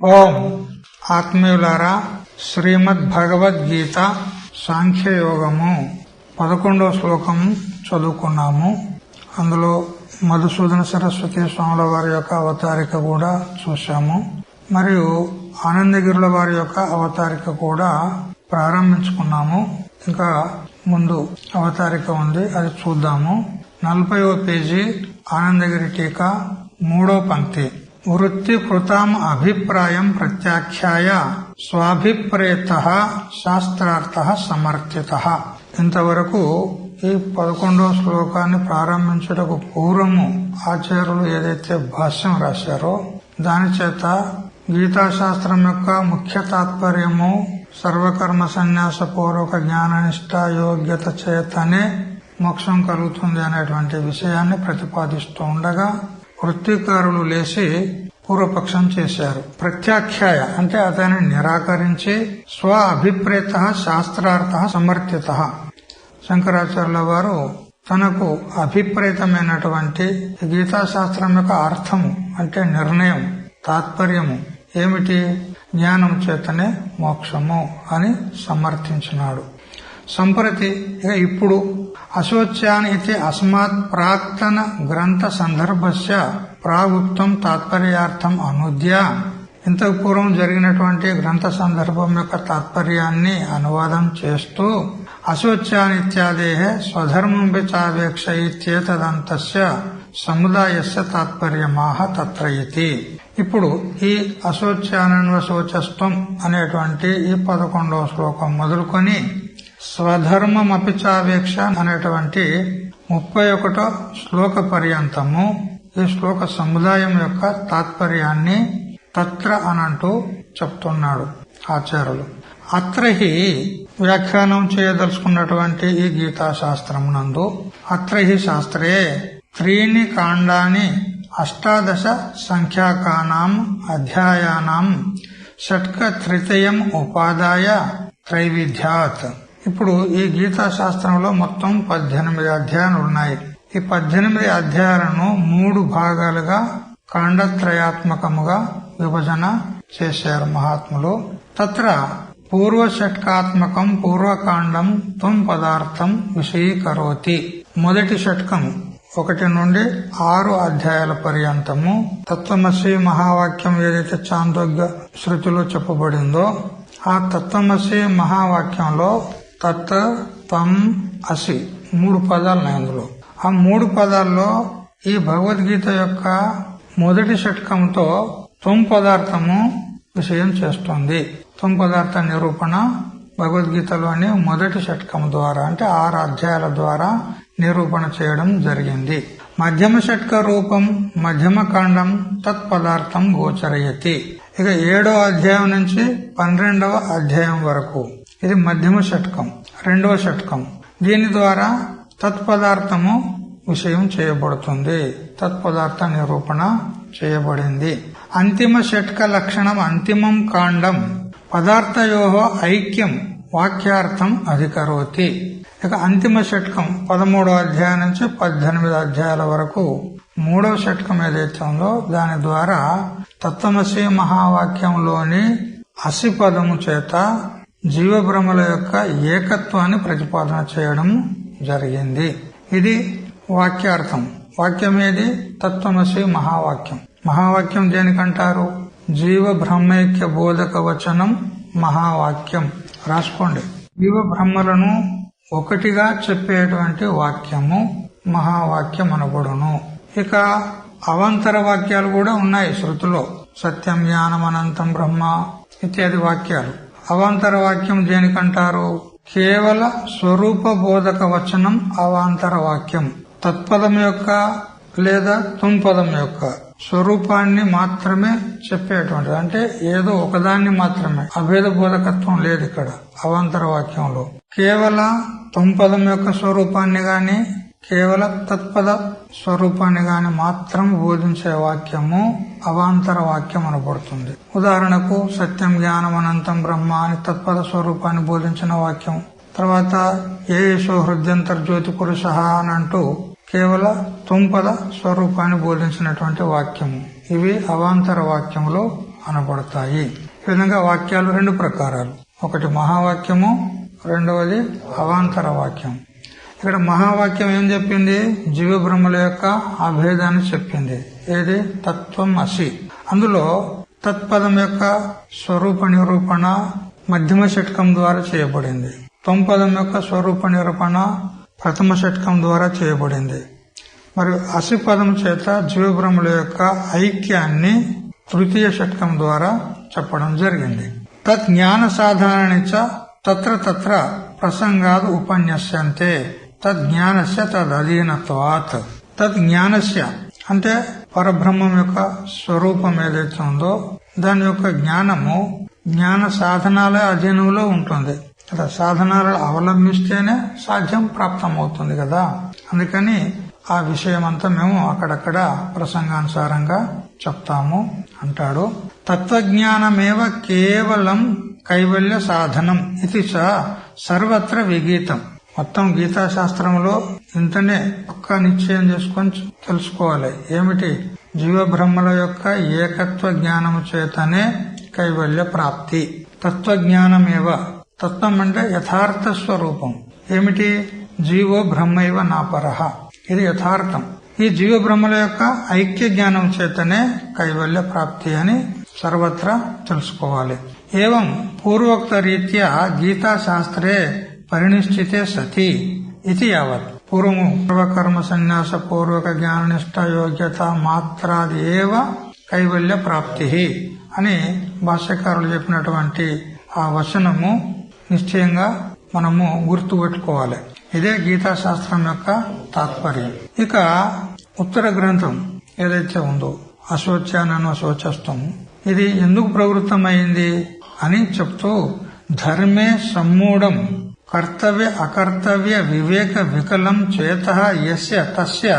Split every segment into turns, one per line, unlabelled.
ఓం ఆత్మీయులారా, శ్రీమద్ భగవద్గీత సాంఖ్యయోగము 11వ శ్లోకం చదువుకున్నాము. అందులో మధుసూదన సరస్వతి స్వాముల వారి యొక్క అవతారిక కూడా చూశాము. మరియు ఆనందగిరుల వారి యొక్క అవతారిక కూడా ప్రారంభించుకున్నాము. ఇంకా ముందు అవతారిక ఉంది, అది చూద్దాము. 40వ పేజీ ఆనందగిరి టీకా 3వ పంక్తి. వృత్తి కృతాం అభిప్రాయం ప్రత్యాఖ్యాయ స్వాభిప్రేతః శాస్త్రార్థః సమర్థితః. ఇంతవరకు ఈ 11వ శ్లోకాన్ని ప్రారంభించుటకు పూర్వము ఆచార్యులు ఏదైతే భాష్యం రాశారో దాని చేత గీతాశాస్త్రం యొక్క ముఖ్య తాత్పర్యము సర్వకర్మ సన్యాస పూర్వక జ్ఞాననిష్ట యోగ్యత చేతనే మోక్షం కలుగుతుంది అనేటువంటి విషయాన్ని ప్రతిపాదిస్తూ ఉండగా వృత్తికారులు లేచి పూర్వపక్షం చేశారు. ప్రత్యాఖ్యాయ అంటే అతన్ని నిరాకరించి స్వ అభిప్రేత శాస్త్రార్థ సమర్థిత. శంకరాచార్యుల వారు తనకు అభిప్రేతమైనటువంటి గీతాశాస్త్రం యొక్క అర్థము అంటే నిర్ణయం, తాత్పర్యము ఏమిటి? జ్ఞానం చేతనే మోక్షము అని సమర్థించినాడు. సంప్రతి ఇప్పుడు అశోచ్యాన్ ఇది అస్మాత్ ప్రాక్తన గ్రంథ సందర్భస్య ప్రాగుప్తం తాత్పర్యార్థం అనుద్య. ఇంతకు పూర్వం జరిగినటువంటి గ్రంథ సందర్భం యొక్క తాత్పర్యాన్ని అనువాదం చేస్తూ అశోచ్యాన్ ఇత్యాదేహ స్వధర్మం చావేక్ష ఇత్యేతదంతస్య సముదాయస్య తాత్పర్యమాహ తత్ర ఇతి. ఇప్పుడు ఈ అశోచ్యానన్వశోచస్వం అనేటువంటి ఈ 11వ శ్లోకం మొదలుకొని స్వధర్మమపి చావేక్ష అనేటువంటి 31వ శ్లోక పర్యంతము ఈ శ్లోక సముదాయం యొక్క తాత్పర్యాన్ని తత్ర అనంటూ చెప్తున్నాడు ఆచార్యులు. అత్రహి వ్యాఖ్యానం చేయదలుచుకున్నటువంటి ఈ గీతాశాస్త్రమునందు అత్రహి శాస్త్రే 3 కాండాని 18 సంఖ్యాకానాం అధ్యాయానాం షట్కత్రితయం ఉపాదాయ త్రైవిధ్యాత్. ఇప్పుడు ఈ గీతాశాస్త్రంలో మొత్తం 18 అధ్యాయాలు ఉన్నాయి. ఈ 18 అధ్యాయాలను 3 భాగాలుగా కాండత్రయాత్మకముగా విభజన చేశారు మహాత్ములు. తత్ర పూర్వ షట్కాత్మకం పూర్వకాండం త్వం పదార్థం విషయీకరోతి. మొదటి షట్కం 1 నుండి 6 అధ్యాయాల పర్యంతము తత్వమసి మహావాక్యం ఏదైతే చాందోగ్య శృతిలో చెప్పబడిందో ఆ తత్వమసి మహావాక్యంలో తత్ త్వం అసి 3 పదాలు ఉన్నాయి. అందులో ఆ 3 పదాల్లో ఈ భగవద్గీత యొక్క మొదటి షట్కంతో త్వం పదార్థము విషయం చేస్తుంది. త్వం పదార్థ నిరూపణ భగవద్గీతలోని మొదటి షట్కం ద్వారా అంటే 6 అధ్యాయాల ద్వారా నిరూపణ చేయడం జరిగింది. మధ్యమ షట్క రూపం మధ్యమ కాండం తత్పదార్థం గోచరయతి. ఇక 7వ అధ్యాయం నుంచి 12వ అధ్యాయం వరకు ఇది మధ్యమ షట్కం, 2వ షట్కం. దీని ద్వారా తత్పదార్థము విషయం చేయబడుతుంది, తత్పదార్థ నిరూపణ చేయబడింది. అంతిమ షట్క లక్షణం అంతిమం కాండం పదార్థయోహో ఐక్యం వాక్యార్థం అధికరోతి. ఇక అంతిమ షట్కం 13వ అధ్యాయం నుంచి 18 అధ్యాయాల వరకు 3వ షట్కం ఏదైతే ఉందో దాని ద్వారా తత్వమసి మహావాక్యంలోని అసి పదము చేత జీవబ్రహ్మల యొక్క ఏకత్వాన్ని ప్రతిపాదన చేయడం జరిగింది. ఇది వాక్యార్థం. వాక్యమేది? తత్వమసి మహావాక్యం. మహావాక్యం దేనికంటారు? జీవ బ్రహ్మైక్య బోధక వచనం మహావాక్యం. రాసుకోండి. జీవ బ్రహ్మలను ఒకటిగా చెప్పేటువంటి వాక్యము మహావాక్యం అనబడును. ఇక అవాంతర వాక్యాలు కూడా ఉన్నాయి శృతిలో. సత్యం జ్ఞానం అనంతం బ్రహ్మ ఇత్యాది వాక్యాలు. అవాంతర వాక్యం దేనికంటారు? కేవల స్వరూప బోధక వచనం అవాంతర వాక్యం. తత్పదం యొక్క లేదా తుంపదం యొక్క స్వరూపాన్ని మాత్రమే చెప్పేటువంటిది. అంటే ఏదో ఒకదాన్ని మాత్రమే, అభేద బోధకత్వం లేదు ఇక్కడ అవాంతర వాక్యంలో. కేవల తుంపదం యొక్క స్వరూపాన్ని గాని కేవల తత్పద స్వరూపాన్ని గాని మాత్రం బోధించే వాక్యము అవాంతర వాక్యం అనబడుతుంది. ఉదాహరణకు సత్యం జ్ఞానం అనంతం బ్రహ్మ అని తత్పద స్వరూపాన్ని బోధించిన వాక్యం. తర్వాత ఏషో హృద్యంతర్జ్యోతి పురుష అని అంటూ కేవల తుంపద స్వరూపాన్ని బోధించినటువంటి వాక్యము. ఇవి అవాంతర వాక్యములో అనబడతాయి. ఈ విధంగా వాక్యాలు రెండు ప్రకారాలు, ఒకటి మహావాక్యము, రెండవది అవాంతర వాక్యం. ఇక్కడ మహావాక్యం ఏం చెప్పింది? జీవ బ్రహ్మల యొక్క అభేదాన్ని చెప్పింది. ఏది? తత్వం అసి. అందులో తత్పదం యొక్క స్వరూప నిరూపణ మధ్యమ షట్కం ద్వారా చేయబడింది. త్వంపదం యొక్క స్వరూప నిరూపణ ప్రథమ షట్కం ద్వారా చేయబడింది. మరియు అసి పదం చేత జీవబ్రహ్మల యొక్క ఐక్యాన్ని తృతీయ షట్కం ద్వారా చెప్పడం జరిగింది. తత్ జ్ఞాన సాధారణిచ తత్ర తత్ర ప్రసంగాద్ ఉపన్యస్యంతే తజ్ఞానస్య తదధీనత్వాత్. తజ్ఞానస్య అంటే పరబ్రహ్మం యొక్క స్వరూపం ఏదైతే ఉందో దాని యొక్క జ్ఞానము జ్ఞాన సాధనాల అధీనంలో ఉంటుంది కదా. సాధనాలను అవలంబిస్తేనే సాధ్యం ప్రాప్తమవుతుంది కదా. అందుకని ఆ విషయం అంతా మేము అక్కడక్కడ ప్రసంగానుసారంగా చెప్తాము అంటాడు. తత్వజ్ఞానమేవ కేవలం కైవల్య సాధనం ఇది సర్వత్ర విగీతం. మొత్తం గీతా శాస్త్రంలో ఇంతనే ఒక్క నిశ్చయం చేసుకొని తెలుసుకోవాలి. ఏమిటి? జీవబ్రహ్మల యొక్క ఏకత్వ జ్ఞానము చేతనే కైవల్య ప్రాప్తి. తత్వజ్ఞానమేవ, తత్వం అంటే యథార్థ స్వరూపం. ఏమిటి? జీవో బ్రహ్మైవ నాపరః. ఇది యథార్థం. ఈ జీవ బ్రహ్మల యొక్క ఐక్య జ్ఞానం చేతనే కైవల్య ప్రాప్తి అని సర్వత్రా తెలుసుకోవాలి. ఏవం పూర్వోక్త రీత్యా గీతా శాస్త్రే పరినిశ్చితే సతి ఇది యావత్. పూర్వము సర్వకర్మ సన్యాస పూర్వక జ్ఞాననిష్ట యోగ్యత మాత్రాది ఏవ కైవల్య ప్రాప్తి అని భాష్యకారులు చెప్పినటువంటి ఆ వచనము నిశ్చయంగా మనము గుర్తుపెట్టుకోవాలి. ఇదే గీతా శాస్త్రం యొక్క తాత్పర్యం. ఇక ఉత్తర గ్రంథం ఏదైతే ఉందో అశోచ్యానను శోచస్తం, ఇది ఎందుకు ప్రవృత్తమైంది అని చెప్తూ ధర్మే సమ్మూఢం కర్తవ్య అకర్తవ్య వివేక వికలం చేతః యస్య తస్య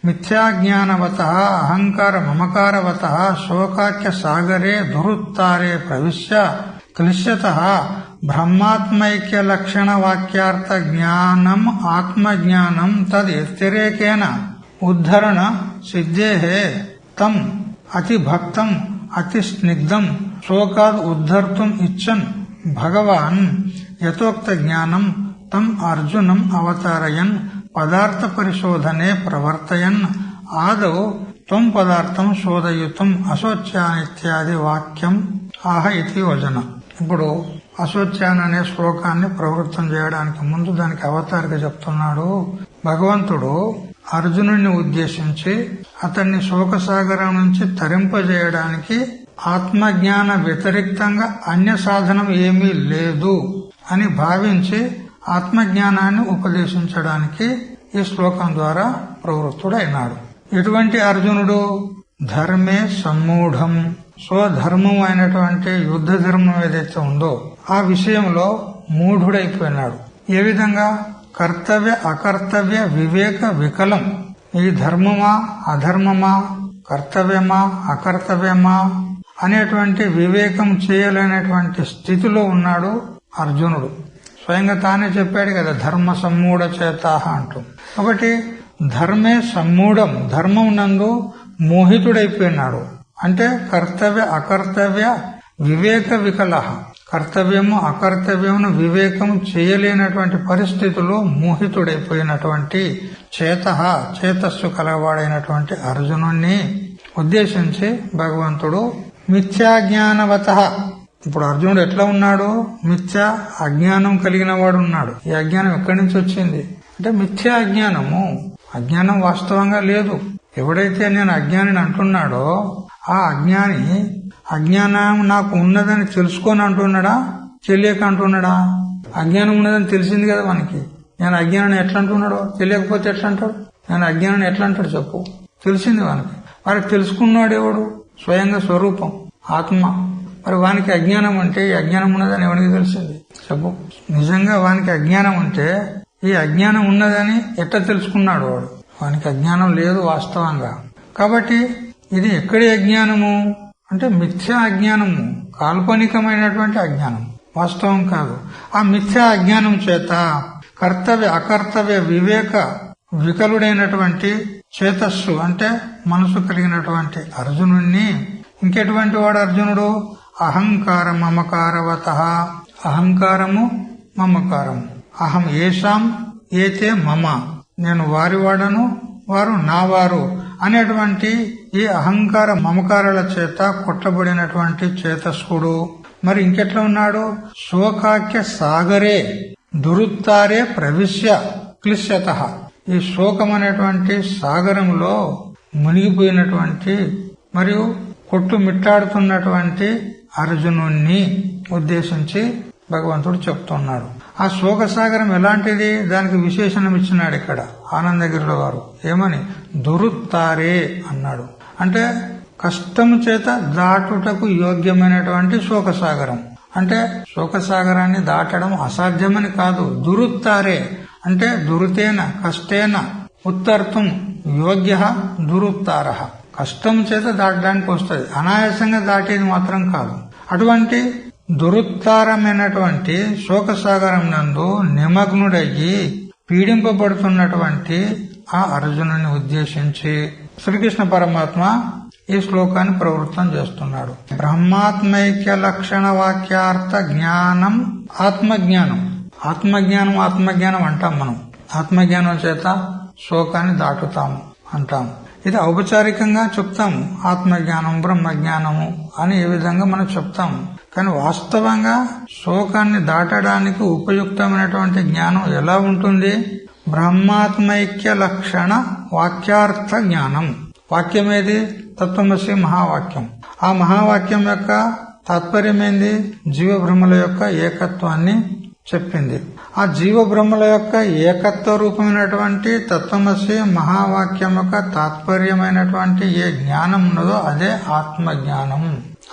మిథ్యాజ్ఞానవతః అహంకార మమకారవతః శోకాఖ్య సాగరే దురుత్తారే ప్రవిశ్య క్లిశ్యతః బ్రహ్మాత్మైక్య లక్షణ వాక్యార్థ జ్ఞానం ఆత్మజ్ఞానం తద్ వ్యతిరేకేన ఉద్ధరణ సిద్ధేః తం అతి భక్తం అతి స్నిగ్ధం శోకాద్ ఉద్ధర్తుం ఇచ్చన్ భగవాన్ యథోక్త జ్ఞానం తం అర్జునం అవతారయన్ పదార్థ పరిశోధనే ప్రవర్తయన్ ఆదౌ త్వం పదార్థం శోధయుతం అశోచ్యానిత్యాది వాక్యం ఆహ ఇతి యోజన. ఇప్పుడు అశోచ్యాన్ అనే శ్లోకాన్ని ప్రవృత్తం చేయడానికి ముందు దానికి అవతారిక చెప్తున్నాడు. భగవంతుడు అర్జునుడిని ఉద్దేశించి అతన్ని శోకసాగరం నుంచి తరింపజేయడానికి ఆత్మజ్ఞాన వ్యతిరిక్తంగా అన్య సాధనం ఏమీ లేదు అని భావించి ఆత్మజ్ఞానాన్ని ఉపదేశించడానికి ఈ శ్లోకం ద్వారా ప్రవృత్తుడైనాడు. ఇటువంటి అర్జునుడు ధర్మే సమ్మూఢం, స్వధర్మం అయినటువంటి యుద్ధ ధర్మం ఏదైతే ఉందో ఆ విషయంలో మూఢుడైపోయినాడు. ఏ విధంగా? కర్తవ్య అకర్తవ్య వివేక వికలం. ఈ ధర్మమా అధర్మమా, కర్తవ్యమా అకర్తవ్యమా అనేటువంటి వివేకం చేయలేనటువంటి స్థితిలో ఉన్నాడు అర్జునుడు. స్వయంగా తానే చెప్పాడు కదా, ధర్మ సమ్మూఢ చేతాహ అంటూ. కాబట్టి ధర్మే సమ్మూఢం, ధర్మం నందు మోహితుడైపోయినాడు. అంటే కర్తవ్య అకర్తవ్య వివేక వికల, కర్తవ్యము అకర్తవ్యమును వివేకం చేయలేనటువంటి పరిస్థితుల్లో మోహితుడైపోయినటువంటి చేతస్సు కలవాడైనటువంటి అర్జునుణ్ణి ఉద్దేశించి భగవంతుడు మిథ్యాజ్ఞానవత. ఇప్పుడు అర్జునుడు ఎట్లా ఉన్నాడు? మిథ్యా అజ్ఞానం కలిగిన వాడు ఉన్నాడు. ఈ అజ్ఞానం ఎక్కడి నుంచి వచ్చింది అంటే మిథ్యా అజ్ఞానము. అజ్ఞానం వాస్తవంగా లేదు. ఎవడైతే నేను అజ్ఞానిని అంటున్నాడో ఆ అజ్ఞాని అజ్ఞానం నాకు ఉన్నదని తెలుసుకొని అంటున్నాడా, తెలియక అంటున్నాడా? అజ్ఞానం ఉన్నదని తెలిసింది కదా మనకి. నేను అజ్ఞానాన్ని ఎట్లా అంటున్నాడో, తెలియకపోతే ఎట్లా అంటాడు? నేను అజ్ఞానాన్ని ఎట్లా అంటాడు చెప్పు? తెలిసింది వానికి. మరి తెలుసుకున్నాడు ఎవడు? స్వయంగా స్వరూపం ఆత్మ. మరి వానికి అజ్ఞానం అంటే ఈ అజ్ఞానం ఉన్నదని ఎవరికి తెలిసింది చెప్పు? నిజంగా వానికి అజ్ఞానం ఉంటే ఈ అజ్ఞానం ఉన్నదని ఎట్లా తెలుసుకున్నాడు వాడు? వానికి అజ్ఞానం లేదు వాస్తవంగా. కాబట్టి ఇది ఎక్కడి అజ్ఞానము అంటే మిథ్యా అజ్ఞానము, కాల్పనికమైనటువంటి అజ్ఞానం, వాస్తవం కాదు. ఆ మిథ్యా అజ్ఞానం చేత కర్తవ్య అకర్తవ్య వివేక వికలుడైనటువంటి చేతస్సు అంటే మనసు కలిగినటువంటి అర్జునుణ్ణి ఇంకెటువంటి వాడు అర్జునుడు? అహంకార మమకారవత, అహంకారము మమకారము. అహం ఏషాం ఏతే మమ, నేను వారి వాడను వారు నా వారు అనేటువంటి ఈ అహంకార మమకారాల చేత కొట్టబడినటువంటి చేతస్కుడు. మరి ఇంకెట్లా ఉన్నాడు? శోకాఖ్య సాగరే దురుత్తారే ప్రవిశ్య క్లిశ్యత, ఈ శోకం అనేటువంటి సాగరంలో మునిగిపోయినటువంటి మరియు కొట్టుమిట్టాడుతున్నటువంటి అర్జునుణ్ణి ఉద్దేశించి భగవంతుడు చెప్తున్నాడు. ఆ శోక సాగరం ఎలాంటిది? దానికి విశేషణం ఇచ్చినాడు ఇక్కడ ఆనందగిరిలో వారు. ఏమని? దురుత్తారే అన్నాడు. అంటే కష్టము చేత దాటుటకు యోగ్యమైనటువంటి శోకసాగరం. అంటే శోకసాగరాన్ని దాటడం అసాధ్యమని కాదు. దురుత్తారే అంటే దురుతేన కష్టేన ఉత్తర్తం యోగ్య దురుత్తార, కష్టం చేత దాటడానికి వస్తుంది, అనాయాసంగా దాటేది మాత్రం కాదు. అటువంటి దురుత్తారమైనటువంటి శోకసాగరం నందు నిమగ్నుడయ్యి పీడింపబడుతున్నటువంటి ఆ అర్జునుని ఉద్దేశించి శ్రీకృష్ణ పరమాత్మ ఈ శ్లోకాన్ని ప్రవృత్తం చేస్తున్నాడు. బ్రహ్మాత్మైక్య లక్షణ వాక్యార్థ జ్ఞానం ఆత్మజ్ఞానం. ఆత్మజ్ఞానం అంటాం మనం. ఆత్మజ్ఞానం చేత శోకాన్ని దాటుతాము అంటాం. ఇది ఔపచారికంగా చెప్తాము, ఆత్మజ్ఞానం బ్రహ్మజ్ఞానము అని ఏ విధంగా మనం చెప్తాము. కానీ వాస్తవంగా శోకాన్ని దాటడానికి ఉపయుక్తమైనటువంటి జ్ఞానం ఎలా ఉంటుంది? బ్రహ్మాత్మైక్య లక్షణ వాక్యార్థ జ్ఞానం. వాక్యం ఏది? తత్వమసి మహావాక్యం. ఆ మహావాక్యం యొక్క తాత్పర్యం ఏంది? జీవబ్రహ్మల యొక్క ఏకత్వాన్ని చెప్పింది. ఆ జీవబ్రహ్మల యొక్క ఏకత్వ రూపమైనటువంటి తత్వమసి మహావాక్యం యొక్క తాత్పర్యమైనటువంటి ఏ జ్ఞానం ఉన్నదో అదే ఆత్మజ్ఞానం.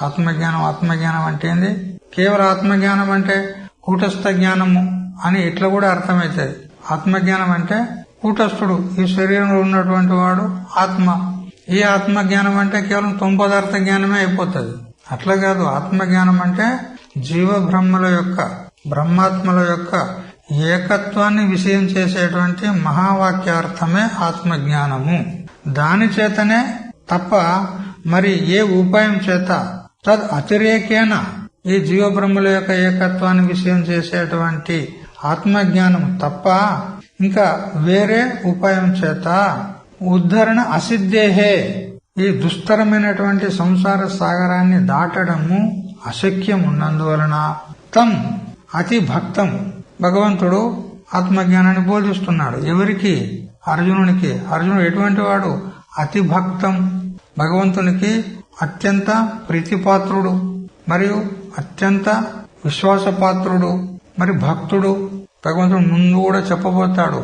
ఆత్మజ్ఞానం అంటే ఏంది? కేవలం ఆత్మజ్ఞానం అంటే కూటస్థ జ్ఞానము అని ఇట్లా కూడా అర్థమవుతుంది. ఆత్మజ్ఞానం అంటే కూటస్థుడు, ఈ శరీరంలో ఉన్నటువంటి వాడు ఆత్మ. ఈ ఆత్మజ్ఞానం అంటే కేవలం తొంపదార్థ జ్ఞానమే అయిపోతుంది. అట్లా కాదు. ఆత్మజ్ఞానం అంటే జీవబ్రహ్మల యొక్క బ్రహ్మాత్మల యొక్క ఏకత్వాన్ని విషయం చేసేటువంటి మహావాక్యార్థమే ఆత్మజ్ఞానము. దాని చేతనే తప్ప మరి ఏ ఉపాయం చేత తద్ అతిరేకేన ఈ జీవబ్రహ్మల యొక్క ఏకత్వాన్ని విషయం చేసేటువంటి ఆత్మజ్ఞానం తప్ప ఇంకా వేరే ఉపాయం చేత ఉద్ధరణ అసిద్ధేహే, ఈ దుస్తరమైనటువంటి సంసార సాగరాన్ని దాటడము అశక్యం ఉన్నందువలన తం అతి భక్తం, భగవంతుడు ఆత్మజ్ఞానాన్ని బోధిస్తున్నాడు. ఎవరికి? అర్జునునికి. అర్జునుడు ఎటువంటి వాడు? అతి భక్తం, భగవంతునికి అత్యంత ప్రీతిపాత్రుడు మరియు అత్యంత విశ్వాసపాత్రుడు మరి భక్తుడు. భగవంతుడు ముందు కూడా చెప్పబోతాడు,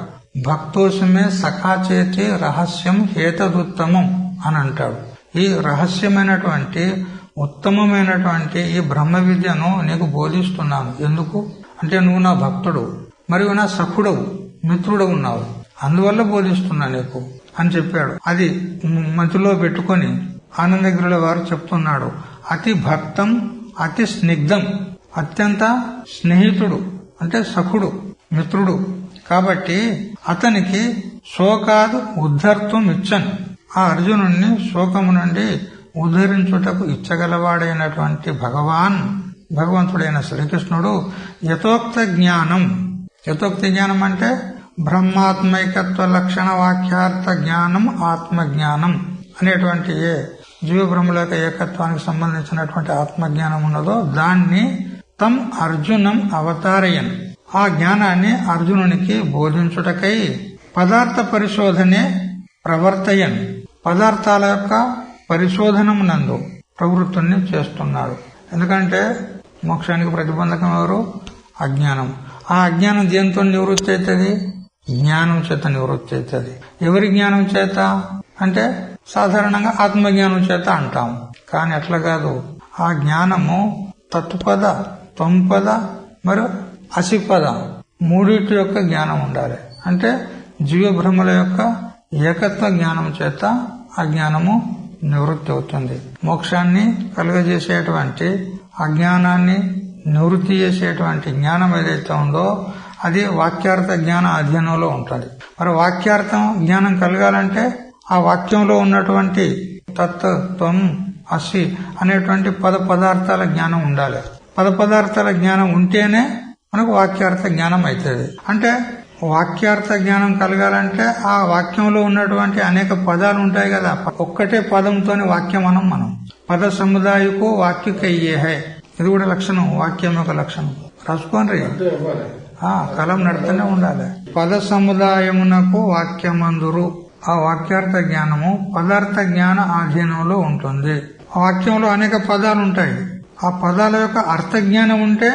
భక్తోసమే సఖాచేతి రహస్యం హేతదుత్తమం అని అంటాడు. ఈ రహస్యమైనటువంటి ఉత్తమమైనటువంటి ఈ బ్రహ్మ విద్యను నీకు బోధిస్తున్నాను. ఎందుకు అంటే నువ్వు నా భక్తుడు మరియు నా సఖుడవు, మిత్రుడవు ఉన్నావు, అందువల్ల బోధిస్తున్నా నీకు అని చెప్పాడు. అది మధ్యలో పెట్టుకుని ఆనందగిరిల వారు చెప్తున్నాడు, అతి భక్తం అతి స్నిగ్ధం, అత్యంత స్నేహితుడు అంటే సఖుడు, మిత్రుడు. కాబట్టి అతనికి శోకాదు ఉద్ధర్తం ఇచ్చన్, ఆ అర్జునుణ్ణి శోకము నుండి ఉద్ధరించుటకు ఇచ్చగలవాడైనటువంటి భగవంతుడైన శ్రీకృష్ణుడు యథోక్త జ్ఞానం. యథోక్త జ్ఞానం అంటే బ్రహ్మాత్మైకత్వ లక్షణ వాక్యార్థ జ్ఞానం ఆత్మజ్ఞానం అనేటువంటి ఏ జీవబ్రహ్మల యొక్క ఏకత్వానికి సంబంధించినటువంటి ఆత్మజ్ఞానం ఉన్నదో దాన్ని తం అర్జునం అవతారయన్, ఆ జ్ఞానాన్ని అర్జునునికి బోధించుటకై పదార్థ పరిశోధనే ప్రవర్తయన్, పదార్థాల యొక్క పరిశోధనమునందు ప్రవృత్తుల్ని చేస్తున్నాడు. ఎందుకంటే మోక్షానికి ప్రతిబంధకం ఎవరు? అజ్ఞానం. ఆ అజ్ఞానం దేంతో నివృత్తి అవుతుంది? జ్ఞానం చేత నివృత్తి అవుతుంది. ఎవరి జ్ఞానం చేత అంటే సాధారణంగా ఆత్మజ్ఞానం చేత అంటాం. కానీ అట్లా కాదు. ఆ జ్ఞానము తత్పద, త్వంపద మరియు అసిపద మూడిటి యొక్క జ్ఞానం ఉండాలి. అంటే జీవబ్రహ్మల యొక్క ఏకత్వ జ్ఞానం చేత ఆ జ్ఞానము నివృత్తి అవుతుంది. మోక్షాన్ని కలుగజేసేటువంటి అజ్ఞానాన్ని నివృత్తి చేసేటువంటి జ్ఞానం ఏదైతే ఉందో అది వాక్యార్థ జ్ఞాన అధ్యయనంలో ఉంటుంది. మరి వాక్యార్థం జ్ఞానం కలగాలంటే ఆ వాక్యంలో ఉన్నటువంటి తత్ త్వం అసి అనేటువంటి పదార్థాల జ్ఞానం ఉండాలి. పదార్థాల జ్ఞానం ఉంటేనే మనకు వాక్యార్థ జ్ఞానం అవుతుంది. అంటే వాక్యార్థ జ్ఞానం కలగాలంటే ఆ వాక్యంలో ఉన్నటువంటి అనేక పదాలు ఉంటాయి కదా, ఒక్కటే పదంతోనే వాక్యం మనం పద సముదాయకు వాక్యకయ్యే హై. ఇది కూడా లక్షణం, వాక్యం యొక్క లక్షణం. రాసుకోండి, కలం నడుతూనే ఉండాలి. పద సముదాయమునకు వాక్యమందురు. ఆ వాక్యార్థ జ్ఞానము పదార్థ జ్ఞాన ఆధీనంలో ఉంటుంది. ఆ వాక్యంలో అనేక పదాలు ఉంటాయి. ఆ పదాల యొక్క అర్థ జ్ఞానం ఉంటే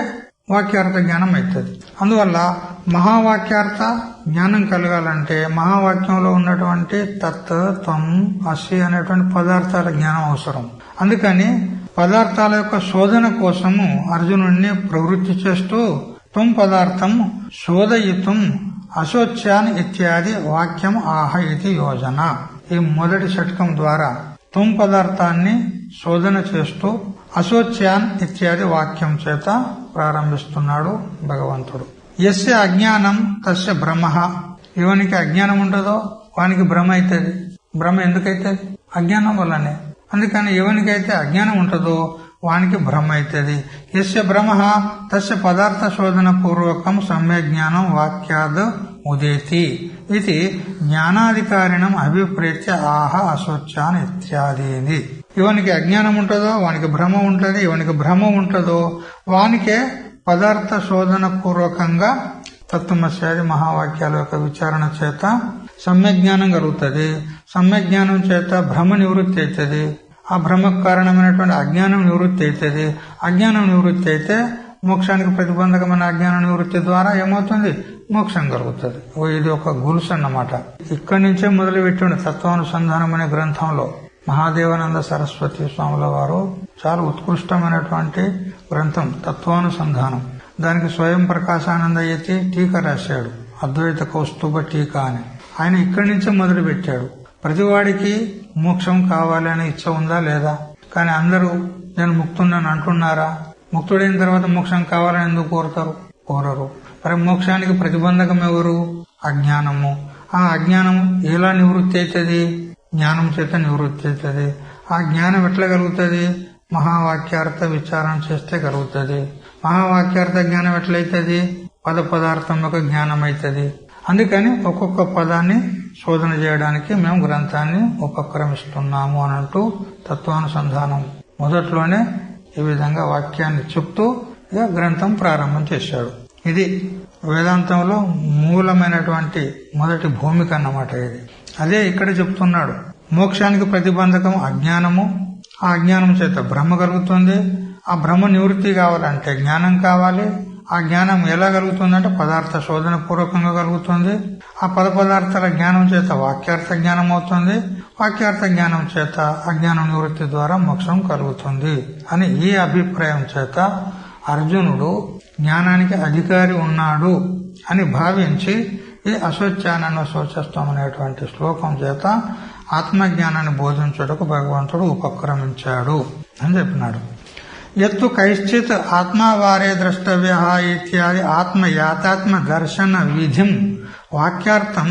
వాక్యార్థ జ్ఞానం అవుతుంది. అందువల్ల మహావాక్యార్థ జ్ఞానం కలగాలంటే మహావాక్యంలో ఉన్నటువంటి తత్, త్వం, అసి అనేటువంటి పదార్థాల జ్ఞానం అవసరం. అందుకని పదార్థాల యొక్క శోధన కోసము అర్జునుడిని ప్రవృత్తి చేస్తూ త్వం పదార్థం శోధయితుం అశోచ్యాన్ ఇత్యాది వాక్యం ఆహ ఇది యోజన. ఈ మొదటి షట్కం ద్వారా త్వం పదార్థాన్ని శోధన చేస్తూ అశోచ్యాన్ ఇత్యాది వాక్యం చేత ప్రారంభిస్తున్నాడు భగవంతుడు. యస్య అజ్ఞానం తస్య భ్రమ. ఎవనికి అజ్ఞానం ఉంటుందో వానికి భ్రమ అవుతుంది. భ్రమ ఎందుకైతుంది? అజ్ఞానం వల్లనే. అందుకని ఎవనికైతే అజ్ఞానం ఉంటుందో వానికి భ్రమ అవుతుంది. యస్య భ్రమ తస్య పదార్థ శోధన పూర్వకం సమ్యక్ జ్ఞానం వాక్యాద్ ఉదేతి ఇది జ్ఞానాధికారిణం అభిప్రేత్య ఆహ అశోచ్యాన్ ఇత్యాది. ఎవనికి అజ్ఞానం ఉంటుందో వానికి భ్రమ ఉంటుంది. ఎవనికి భ్రమ ఉంటుందో వానికే పదార్థ శోధన పూర్వకంగా తత్వమస్యాది మహావాక్యాల యొక్క విచారణ చేత సమ్యక్ జ్ఞానం కలుగుతుంది. సమ్యక్ జ్ఞానం చేత భ్రమ నివృత్తి అవుతుంది. ఆ భ్రమకు కారణమైనటువంటి అజ్ఞానం నివృత్తి అవుతుంది. అజ్ఞానం నివృత్తి అయితే మోక్షానికి ప్రతిబంధకమైన అజ్ఞాన నివృత్తి ద్వారా ఏమవుతుంది? మోక్షం కలుగుతుంది. ఇది ఒక గుల్స్ అన్నమాట. ఇక్కడి నుంచే మొదలు పెట్టిండు తత్వానుసంధానం అనే గ్రంథంలో మహాదేవానంద సరస్వతి స్వాముల వారు చాలా ఉత్కృష్టమైనటువంటి గ్రంథం తత్వానుసంధానం. దానికి స్వయం ప్రకాశానంద యతి టీకా రాశాడు, అద్వైత కౌస్తుభ టీకా అని. ఆయన ఇక్కడి నుంచే మొదలు పెట్టాడు. ప్రతివాడికి మోక్షం కావాలి అనే ఇచ్చ ఉందా లేదా? కానీ అందరూ నేను ముక్తున్నాను అంటున్నారా? ముక్తుడైన తర్వాత మోక్షం కావాలని ఎందుకు కోరరు. మరి మోక్షానికి ప్రతిబంధకం ఎవరు? అజ్ఞానము. ఆ అజ్ఞానం ఎలా నివృత్తి అవుతుంది? జ్ఞానం చేత నివృత్తి అవుతుంది. ఆ జ్ఞానం ఎట్లా కలుగుతుంది? మహావాక్యార్థ విచారణ చేస్తే కలుగుతుంది. మహావాక్యార్థ జ్ఞానం ఎట్లయితుంది? పదార్థం యొక్క జ్ఞానం అవుతుంది. అందుకని ఒక్కొక్క పదాన్ని శోధన చేయడానికి మేము గ్రంథాన్ని ఉపక్రమిస్తున్నాము అని అంటూ తత్వానుసంధానం మొదట్లోనే ఈ విధంగా వాక్యాన్ని చెప్తూ ఇక గ్రంథం ప్రారంభం చేశాడు. ఇది వేదాంతంలో మూలమైనటువంటి మొదటి భూమిక అన్నమాట ఇది. అదే ఇక్కడ చెప్తున్నాడు. మోక్షానికి ప్రతిబంధకం అజ్ఞానము. ఆ అజ్ఞానం చేత భ్రమ కలుగుతుంది. ఆ భ్రమ నివృత్తి కావాలంటే జ్ఞానం కావాలి. ఆ జ్ఞానం ఎలా కలుగుతుందంటే పదార్థ శోధన పూర్వకంగా కలుగుతుంది. ఆ పదార్థాల జ్ఞానం చేత వాక్యార్థ జ్ఞానం అవుతుంది. వాక్యార్థ జ్ఞానం చేత అజ్ఞానం నివృత్తి ద్వారా మోక్షం కలుగుతుంది అని ఈ అభిప్రాయం చేత అర్జునుడు జ్ఞానానికి అధికారి ఉన్నాడు అని భావించి ఈ అశోచ్యానన్న శోచస్వం అనేటువంటి శ్లోకం చేత ఆత్మజ్ఞానాన్ని బోధించుటకు భగవంతుడు ఉపక్రమించాడు అని చెప్పినాడు. ఎత్తు కైశ్చిత్ ఆత్మావారే ద్రష్టవ్య ఇత్యాది ఆత్మయాతాత్మ దర్శన విధిం వాక్యార్థం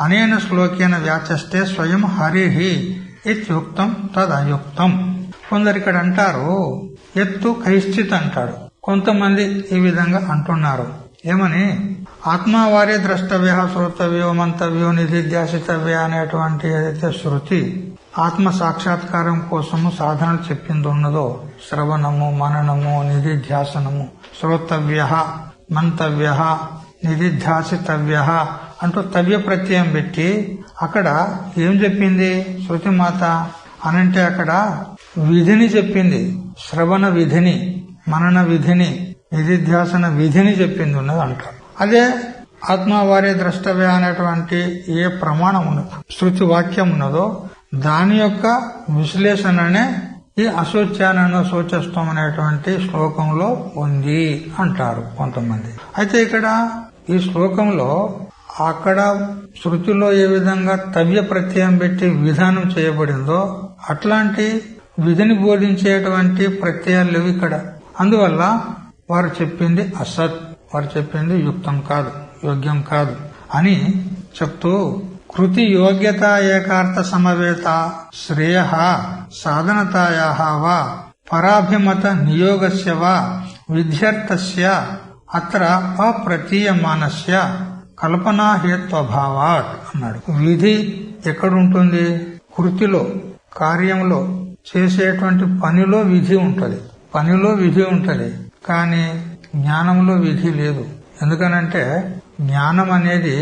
అనేన శ్లోకేన వ్యాచస్తే స్వయం హరిహి ఇత్యుక్తం తదయుక్తం. కొందరు ఇక్కడ అంటారు ఎత్తు కైశ్చిత్ అంటాడు. కొంతమంది ఈ విధంగా అంటున్నారు. ఏమని? ఆత్మావారే ద్రష్టవ్య శ్రోతవ్యో మంతవ్యో నిధిధ్యాసితవ్య అనేటువంటి ఏదైతే శృతి ఆత్మ సాక్షాత్కారం కోసము సాధనలు చెప్పింది ఉన్నదో శ్రవణము, మననము, నిధిధ్యాసనము, శ్రోతవ్య, మంతవ్య, నిధిధ్యాసితవ్య అంటూ తవ్య ప్రత్యయం పెట్టి అక్కడ ఏం చెప్పింది శృతి మాత అనంటే అక్కడ విధిని చెప్పింది. శ్రవణ విధిని, మనన విధిని, నిధిధ్యాసన విధిని చెప్పింది ఉన్నది అంటారు. అదే ఆత్మవారే ద్రష్టవ్య అనేటువంటి ఏ ప్రమాణం ఉన్నదో శృతి వాక్యం ఉన్నదో దాని యొక్క విశ్లేషణనే ఈ అశోచ్యానన్న శోచస్వం అనేటువంటి శ్లోకంలో ఉంది అంటారు కొంతమంది. అయితే ఇక్కడ ఈ శ్లోకంలో అక్కడ శృతిలో ఏ విధంగా తవ్య ప్రత్యయం పెట్టి విధానం చేయబడిందో అట్లాంటి విధిని బోధించేటువంటి ప్రత్యయాలు లేవు ఇక్కడ. అందువల్ల వారు చెప్పింది అసత్, వారు చెప్పింది యుక్తం కాదు, యోగ్యం కాదు అని చెప్తూ కృతి యోగ్యతా ఏకార్థ సమవేత శ్రేయ సాధనతాయాః వా పరాభిమత నియోగస్య వా విద్యార్థస్య అత్ర అప్రతీయమానస్య కల్పనాహేత్వభావాత్ అన్నాడు. విధి ఎక్కడుంటుంది? కృతిలో, కార్యంలో, చేసేటువంటి పనిలో విధి ఉంటది. కానీ జ్ఞానంలో విధి లేదు. ఎందుకనంటే జ్ఞానం అనేది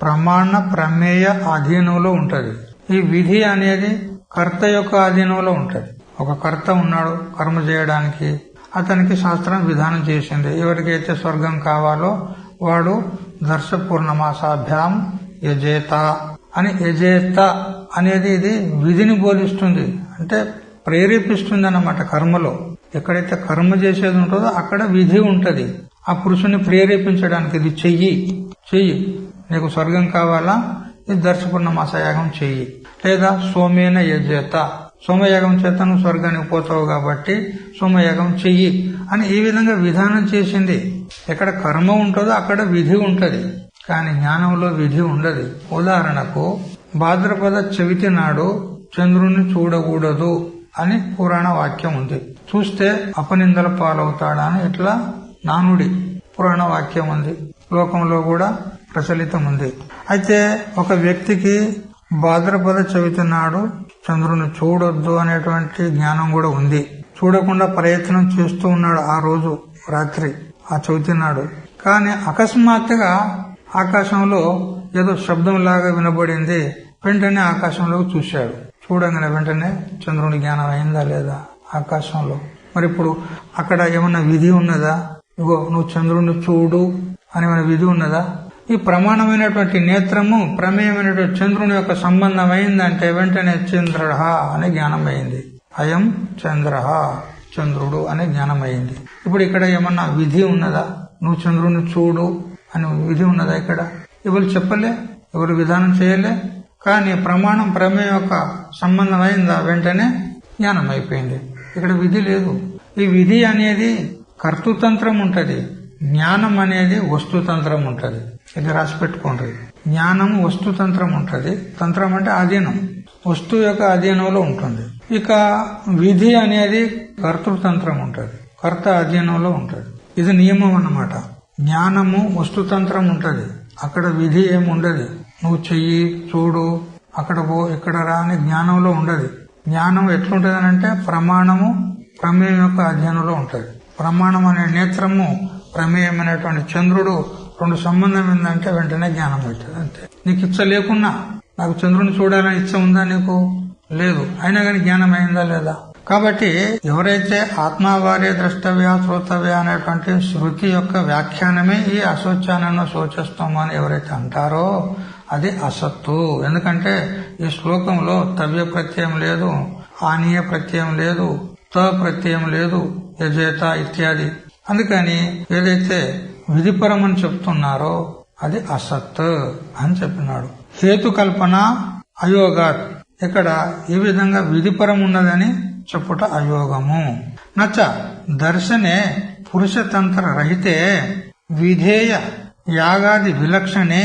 ప్రమాణ ప్రమేయ అధీనంలో ఉంటది. ఈ విధి అనేది కర్త యొక్క ఆధీనంలో ఉంటది. ఒక కర్త ఉన్నాడు కర్మ చేయడానికి, అతనికి శాస్త్రం విధానం చేసింది. ఎవరికైతే స్వర్గం కావాలో వాడు దర్శ పూర్ణమాసాభ్యాం యజేత అని, యజేత అనేది ఇది విధిని బోధిస్తుంది, అంటే ప్రేరేపిస్తుంది అన్నమాట. కర్మలో ఎక్కడైతే కర్మ చేసేది ఉంటుందో అక్కడ విధి ఉంటది. ఆ పురుషుని ప్రేరేపించడానికి ఇది చెయ్యి, నీకు స్వర్గం కావాలా, ఇది దర్శపూర్ణమాస యాగం చెయ్యి, లేదా సోమేన యజేత, సోమయాగం చేత నువ్వు స్వర్గానికి పోతావు కాబట్టి సోమయాగం చెయ్యి అని ఈ విధంగా విధానం చేసింది. ఎక్కడ కర్మ ఉంటుందో అక్కడ విధి ఉంటది, కానీ జ్ఞానంలో విధి ఉండదు. ఉదాహరణకు భాద్రపద చవితి నాడు చంద్రుణ్ణి చూడకూడదు అని పురాణ వాక్యం ఉంది. చూస్తే అపనిందల పాలవుతాడా అని ఇట్లా నానుడి పురాణ వాక్యం ఉంది. లోకంలో కూడా ప్రచలితం ఉంది. అయితే ఒక వ్యక్తికి భాద్రపద చవితి నాడు చంద్రుని చూడొద్దు అనేటువంటి జ్ఞానం కూడా ఉంది. చూడకుండా ప్రయత్నం చేస్తూ ఉన్నాడు ఆ రోజు రాత్రి, ఆ చవితి నాడు. కానీ అకస్మాత్తుగా ఆకాశంలో ఏదో శబ్దం లాగా వినబడింది. వెంటనే ఆకాశంలోకి చూశాడు. చూడగానే వెంటనే చంద్రుని జ్ఞానం అయిందా లేదా ఆకాశంలో? మరి ఇప్పుడు అక్కడ ఏమన్నా విధి ఉన్నదా? ఇగో నువ్వు చంద్రుని చూడు అని ఏమైనా విధి ఉన్నదా? ఈ ప్రమాణమైనటువంటి నేత్రము ప్రమేయమైనటువంటి చంద్రుని యొక్క సంబంధం అయిందంటే వెంటనే చంద్ర అనే జ్ఞానం అయింది. అయం చంద్ర, చంద్రుడు అనే జ్ఞానం అయింది. ఇప్పుడు ఇక్కడ ఏమన్నా విధి ఉన్నదా? నువ్వు చంద్రుని చూడు అని విధి ఉన్నదా? ఇక్కడ ఎవరు చెప్పలే, ఎవరు విధానం చేయలే. కానీ ప్రమాణం ప్రమేయం యొక్క సంబంధం అయిందా, వెంటనే జ్ఞానం అయిపోయింది. ఇక్కడ విధి లేదు. ఈ విధి అనేది కర్తృతంత్రం ఉంటది, జ్ఞానం అనేది వస్తుతంత్రం ఉంటది. ఇది రాసి పెట్టుకోండి. జ్ఞానం వస్తుతంత్రం ఉంటది, తంత్రం అంటే అధీనం, వస్తువు యొక్క అధీనంలో ఉంటుంది. ఇక విధి అనేది కర్తృతంత్రం ఉంటది, కర్త అధీనంలో ఉంటది. ఇది నియమం అన్నమాట. జ్ఞానము వస్తుతంత్రం ఉంటది, అక్కడ విధి ఏముండదు. నువ్వు చెయ్యి, చూడు, అక్కడ పో, ఇక్కడ రా అని జ్ఞానంలో ఉండదు. జ్ఞానం ఎట్లుంటది అంటే ప్రమాణము ప్రమేయం యొక్క అధ్యయనంలో ఉంటది. ప్రమాణం అనే నేత్రము ప్రమేయమైనటువంటి చంద్రుడు రెండు సంబంధం ఏంటంటే వెంటనే జ్ఞానం అవుతుంది. అంతే. నీకు ఇచ్చ లేకున్నా, నాకు చంద్రుని చూడాలని ఇచ్చ ఉందా? నీకు లేదు, అయినా కానీ జ్ఞానం అయిందా లేదా? కాబట్టి ఎవరైతే ఆత్మావారే ద్రష్టవ్య శ్రోతవ్య అనేటువంటి శృతి యొక్క వ్యాఖ్యానమే ఈ అశోచానను శోచస్తాము అని ఎవరైతే అంటారో అది అసత్తు. ఎందుకంటే ఈ శ్లోకంలో తవ్య ప్రత్యయం లేదు, ఆనీయ ప్రత్యయం లేదు, త ప్రత్యయం లేదు, యజేత ఇత్యాది. అందుకని ఏదైతే విధిపరం అని చెప్తున్నారో అది అసత్ అని చెప్పినాడు. హేతు కల్పన అయోగాత్, ఇక్కడ ఈ విధంగా విధిపరం ఉన్నదని చెప్పుట అయోగము. నచ దర్శనే పురుషతంత్ర రహితే విధేయ యాగాది విలక్షణే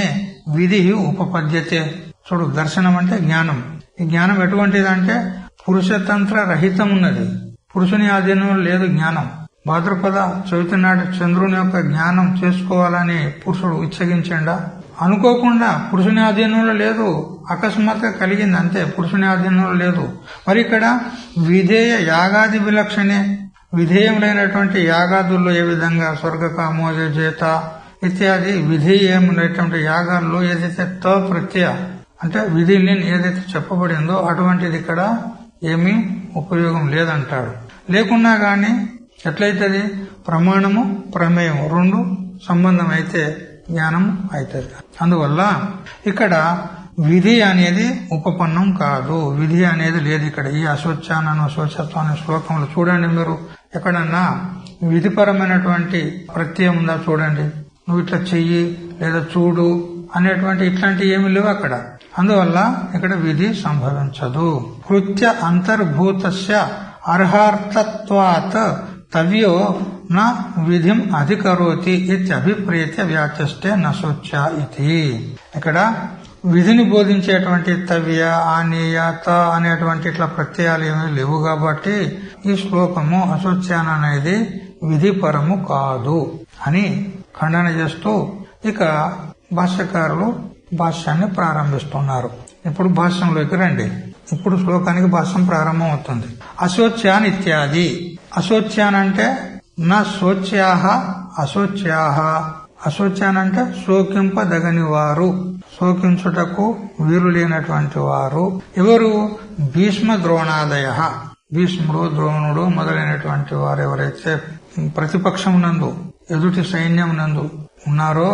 విధి ఉపపద్యతే. చూడు, దర్శనం అంటే జ్ఞానం. ఈ జ్ఞానం ఎటువంటిదంటే పురుషతంత్ర రహితం ఉన్నది, పురుషుని ఆధీనంలో లేదు జ్ఞానం. భాద్రపద చవితి నాటి చంద్రుని యొక్క జ్ఞానం చేసుకోవాలని పురుషుడు ఇచ్చగించండా? అనుకోకుండా పురుషుని ఆధీనంలో లేదు, అకస్మాత్తుగా కలిగింది అంతే, పురుషుని ఆధీనంలో లేదు. మరి ఇక్కడ విధేయ యాగాది విలక్షణే, విధేయములైనటువంటి యాగాదుల్లో ఏ విధంగా స్వర్గకామో చేత ఇత్యాది విధేయమైనటువంటి యాగాల్లో ఏదైతే త ప్రత్యయ అంటే విధి ఏదైతే చెప్పబడిందో అటువంటిది ఇక్కడ ఏమీ ఉపయోగం లేదంటాడు. లేకున్నా గాని ఎట్లయితుంది? ప్రమాణము ప్రమేయం రెండు సంబంధం అయితే జ్ఞానం అవుతుంది. అందువల్ల ఇక్కడ విధి అనేది ఉపపన్నం కాదు, విధి అనేది లేదు ఇక్కడ. ఈ అశోచానను శోచత్వం అనే శ్లోకంలో చూడండి, మీరు ఎక్కడన్నా విధిపరమైనటువంటి ప్రత్యయం ఉందా చూడండి. నువ్వు ఇట్లా చెయ్యి లేదా చూడు అనేటువంటి ఇట్లాంటి ఏమి లేవు అక్కడ. అందువల్ల ఇక్కడ విధి సంభవించదు. కృత్య అంతర్భూతస్య అర్హార్థత్వాత్ తవ్యో నా విధిం అధికరోతి ఇత్యభిప్రేత్య వ్యాచష్టే నశోచ్య ఇది. ఇక్కడ విధిని బోధించేటువంటి తవ్య, ఆనీయ, త అనేటువంటి ఇట్లా ప్రత్యయాలు ఏమీ లేవు కాబట్టి ఈ శ్లోకము అశోచ్యాన అనేది విధిపరము కాదు అని ఖండన చేస్తూ ఇక భాష్యకారులు భాష్యాన్ని ప్రారంభిస్తున్నారు. ఇప్పుడు భాష్యంలోకి రండి. ఇప్పుడు శ్లోకానికి భాష్యం ప్రారంభం అవుతుంది. అశోచ్యాన్ ఇత్యాది. అశోచ్యాన్ అంటే నా శోచ్యాహ అశోచ్యాహ. అశోచ్యాన్ అంటే శోకింపదగని వారు, శోకించుటకు వీలు లేనటువంటి వారు. ఎవరు? భీష్మ ద్రోణాదయ. భీష్ముడు, ద్రోణుడు మొదలైనటువంటి వారు ఎవరైతే ప్రతిపక్షం నందు, ఎదుటి సైన్యం నందు ఉన్నారో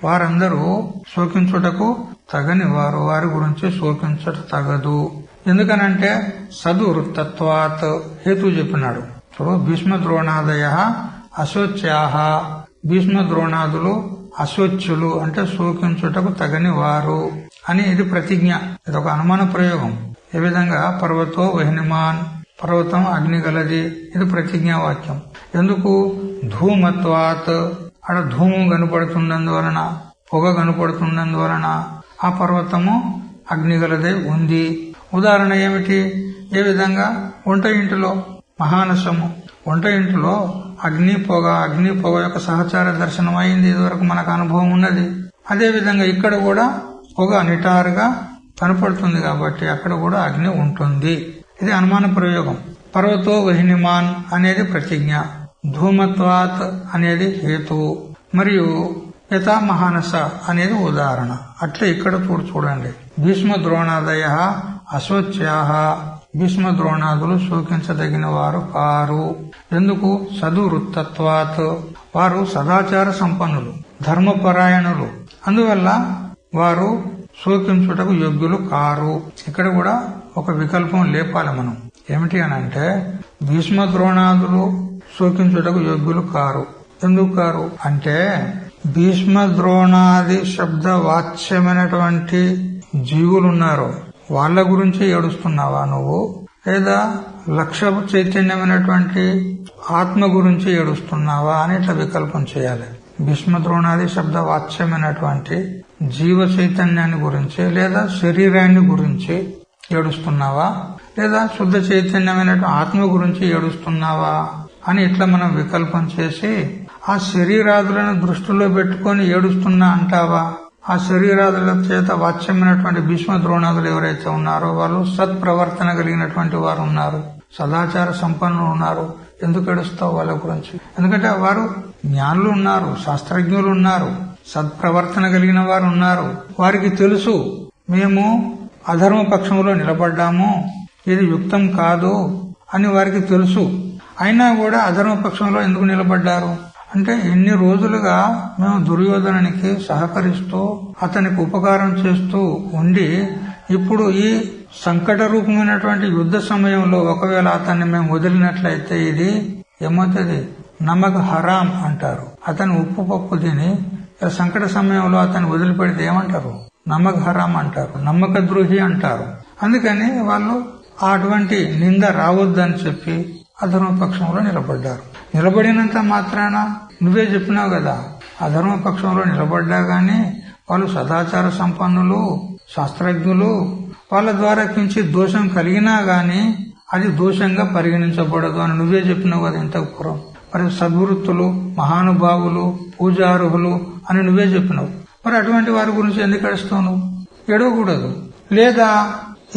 వారందరూ శోకించుటకు తగని వారు. వారి గురించి శోకించట తగదు. ఎందుకనంటే సద్వృత్తత్వాత్ హేతు చెప్పినాడు. ఇప్పుడు భీష్మ ద్రోణాదయ అశోచ్యాహ. భీష్మ ద్రోణాదులు అశోచ్యులు అంటే శోకించుటకు తగని వారు అని ఇది ప్రతిజ్ఞ. ఇది ఒక అనుమాన ప్రయోగం. ఏ విధంగా పర్వతో వహ్నిమాన్, పర్వతం అగ్ని గలది, ఇది ప్రతిజ్ఞా వాక్యం. ఎందుకు? ధూమత్వాత్, అక్కడ ధూమం కనపడుతున్నందువలన, పొగ కనపడుతున్నందువలన ఆ పర్వతము అగ్నిగలదై ఉంది. ఉదాహరణ ఏమిటి? ఏ విధంగా వంట ఇంటిలో మహానసము, వంట ఇంటిలో అగ్ని పొగ యొక్క సహచార దర్శనం అయింది. ఇదివరకు మనకు అనుభవం ఉన్నది. అదే విధంగా ఇక్కడ కూడా పొగ నిటారుగా కనపడుతుంది కాబట్టి అక్కడ కూడా అగ్ని ఉంటుంది. ఇది అనుమాన ప్రయోగం. పర్వతో వహ్నిమాన్ అనేది ప్రతిజ్ఞ, ధూమత్వాత్ అనేది హేతువు, మరియు యథా మహానస అనేది ఉదాహరణ. అట్లే ఇక్కడ చూడండి. భీష్మ ద్రోణాదయ అశోచ్యాహ. భీష్మ ద్రోణాదులు శోకించదగిన వారు కారు. ఎందుకు? సద్వృత్తత్వాత్, వారు సదాచార సంపన్నులు, ధర్మపరాయణులు. అందువల్ల వారు శోకించుటకు యోగ్యులు కారు. ఇక్కడ కూడా ఒక వికల్పం లేపాలి మనం. ఏమిటి అనంటే భీష్మ ద్రోణాదులు శోకించుటకు యోగ్యులు కారు. ఎందుకు కారు అంటే భీష్మ ద్రోణాది శబ్ద వాచ్యమైనటువంటి జీవులున్నారు, వాళ్ళ గురించి ఏడుస్తున్నావా నువ్వు? లేదా లక్ష్య చైతన్యమైనటువంటి ఆత్మ గురించి ఏడుస్తున్నావా అని ఇట్లా వికల్పం చేయాలి. భీష్మ ద్రోణాది శబ్ద వాచ్యమైనటువంటి జీవ చైతన్యాన్ని గురించి లేదా శరీరాన్ని గురించి ఏడుస్తున్నావా, లేదా శుద్ధ చైతన్యమైనటువంటి ఆత్మ గురించి ఏడుస్తున్నావా అని ఇట్లా మనం వికల్పం చేసి ఆ శరీరాదులను దృష్టిలో పెట్టుకొని ఏడుస్తున్నా అంటావా? ఆ శరీరాదుల చేత వాచ్యమైనటువంటి భీష్మ ద్రోణాదులు ఎవరైతే ఉన్నారో వాళ్ళు సత్ప్రవర్తన కలిగినటువంటి వారు ఉన్నారు, సదాచార సంపన్నులు ఉన్నారు. ఎందుకు ఏడుస్తావు వాళ్ళ గురించి? ఎందుకంటే వారు జ్ఞానులు ఉన్నారు, శాస్త్రజ్ఞులు ఉన్నారు, సత్ప్రవర్తన కలిగిన వారు ఉన్నారు. వారికి తెలుసు మేము అధర్మ పక్షంలో నిలబడ్డాము, ఇది యుక్తం కాదు అని వారికి తెలుసు. అయినా కూడా అధర్మ పక్షంలో ఎందుకు నిలబడ్డారు అంటే ఇన్ని రోజులుగా మేము దుర్యోధనునికి సహకరిస్తూ అతనికి ఉపకారం చేస్తూ ఉండి ఇప్పుడు ఈ సంకట రూపమైనటువంటి యుద్ధ సమయంలో ఒకవేళ అతన్ని మేము వదిలినట్లయితే ఇది ఏమవుతుంది? నమక్ హరాం అంటారు. అతను ఉప్పు పప్పు తిని సంకట సమయంలో అతన్ని వదిలిపెడితే ఏమంటారు? నమక్ హరాం అంటారు, నమ్మక ద్రోహి అంటారు. అందుకని వాళ్ళు అటువంటి నింద రావద్దని చెప్పి అధర్మ పక్షంలో నిలబడ్డారు. నిలబడినంత మాత్రాన నువ్వే చెప్పినావు కదా, అధర్మ పక్షంలో నిలబడ్డా గాని వాళ్ళు సదాచార సంపన్నులు, శాస్త్రజ్ఞులు, వాళ్ళ ద్వారా కించిత్ దోషం కలిగినా గాని అది దోషంగా పరిగణించబడదు అని నువ్వే చెప్పినావు కదా ఇంతకు పూర్వం. మరి సద్వృత్తులు, మహానుభావులు, పూజార్హులు అని నువ్వే చెప్పినావు. మరి అటువంటి వారి గురించి ఎందుకు ఏడుస్తావు? నువ్వు ఏడవకూడదు. లేదా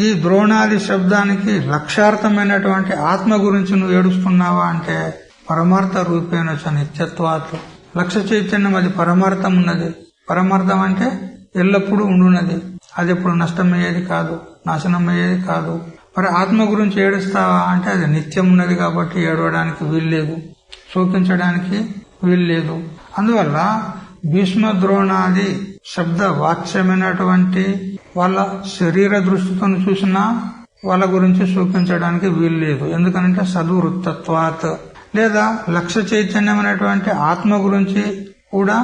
ఈ ద్రోణాది శబ్దానికి లక్ష్యార్థమైనటువంటి ఆత్మ గురించి నువ్వు ఏడుస్తున్నావా అంటే పరమార్థ రూపేణ నిత్యత్వాత్, లక్ష్య చైతన్యం అది పరమార్థం ఉన్నది. పరమార్థం అంటే ఎల్లప్పుడూ ఉండున్నది, అది ఎప్పుడు నష్టమయ్యేది కాదు, నాశనం అయ్యేది కాదు. మరి ఆత్మ గురించి ఏడుస్తావా అంటే అది నిత్యం ఉన్నది కాబట్టి ఏడవడానికి వీల్లేదు, శోకించడానికి వీల్లేదు. అందువల్ల భీష్మ ద్రోణాది శబ్ద వాచ్యమైనటువంటి వాళ్ళ శరీర దృష్టితో చూసినా వాళ్ళ గురించి శోకించడానికి వీల్లేదు. ఎందుకనంటే సద్వృత్తత్వాత్, లేదా లక్ష్య చైతన్యమైనటువంటి ఆత్మ గురించి కూడా